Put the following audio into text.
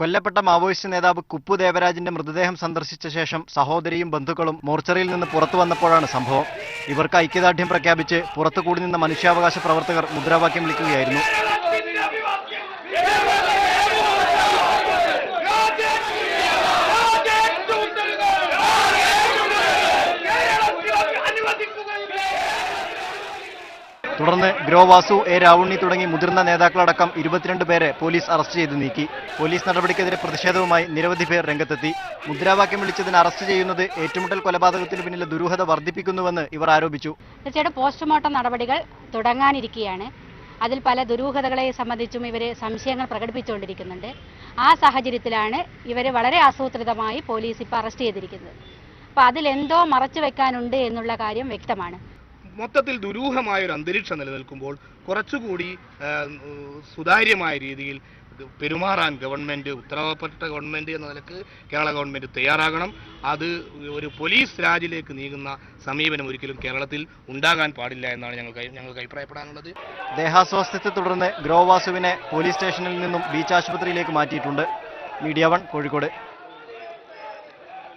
കൊല്ലപ്പെട്ട മാവോയിസ്റ്റ് നേതാവ് കുപ്പു ദേവരാജിന്റെ മൃതദേഹം സന്ദർശിച്ച ശേഷം സഹോദരിയും ബന്ധുക്കളും മോർച്ചറിയിൽ നിന്ന് പുറത്തു വന്നപ്പോഴാണ് സംഭവം. ഇവർക്ക് ഐക്യദാർഢ്യം പ്രഖ്യാപിച്ച് പുറത്തു കൂടി നിന്ന മനുഷ്യാവകാശ പ്രവർത്തകർ മുദ്രാവാക്യം വിളിക്കുകയായിരുന്നു. തുടർന്ന് ഗ്രോവാസു, എ രാവുണ്ണി തുടങ്ങി മുതിർന്ന നേതാക്കളടക്കം 22 പേരെ പോലീസ് അറസ്റ്റ് ചെയ്ത് നീക്കി. പോലീസ് നടപടിക്കെതിരെ പ്രതിഷേധവുമായി നിരവധി പേർ രംഗത്തെത്തി. മുദ്രാവാക്യം വിളിച്ചതിന് അറസ്റ്റ് ചെയ്യുന്നത് ഏറ്റുമുട്ടൽ കൊലപാതകത്തിന് പിന്നിലെ ദുരൂഹത വർദ്ധിപ്പിക്കുന്നുവെന്ന് ഇവർ ആരോപിച്ചു. തീർച്ചയായിട്ടും പോസ്റ്റ്മോർട്ടം നടപടികൾ തുടങ്ങാനിരിക്കുകയാണ്. അതിൽ പല ദുരൂഹതകളെ സംബന്ധിച്ചും ഇവർ സംശയങ്ങൾ പ്രകടിപ്പിച്ചുകൊണ്ടിരിക്കുന്നുണ്ട്. ആ സാഹചര്യത്തിലാണ് ഇവരെ വളരെ ആസൂത്രിതമായി പോലീസ് ഇപ്പോൾ അറസ്റ്റ് ചെയ്തിരിക്കുന്നത്. അപ്പോൾ അതിലെന്തോ മറച്ചു വെക്കാനുണ്ട് എന്നുള്ള കാര്യം വ്യക്തമാണ്. മൊത്തത്തിൽ ദുരൂഹമായ ഒരു അന്തരീക്ഷം നിലനിൽക്കുമ്പോൾ കുറച്ചുകൂടി സുതാര്യമായ രീതിയിൽ പെരുമാറാൻ ഗവൺമെന്റ്, ഉത്തരവാദപ്പെട്ട ഗവൺമെന്റ് എന്ന നിലക്ക് കേരള ഗവൺമെന്റ് തയ്യാറാകണം. അത് ഒരു പോലീസ് രാജിലേക്ക് നീങ്ങുന്ന സമീപനം ഒരിക്കലും കേരളത്തിൽ ഉണ്ടാകാൻ പാടില്ല എന്നാണ് ഞങ്ങൾക്ക് അഭിപ്രായപ്പെടാനുള്ളത്. ദേഹാസ്വാസ്ഥ്യത്തെ തുടർന്ന് ഗ്രോവാസുവിനെ പോലീസ് സ്റ്റേഷനിൽ നിന്നും ബീച്ച് ആശുപത്രിയിലേക്ക് മാറ്റിയിട്ടുണ്ട്. മീഡിയ 1 കോഴിക്കോട്.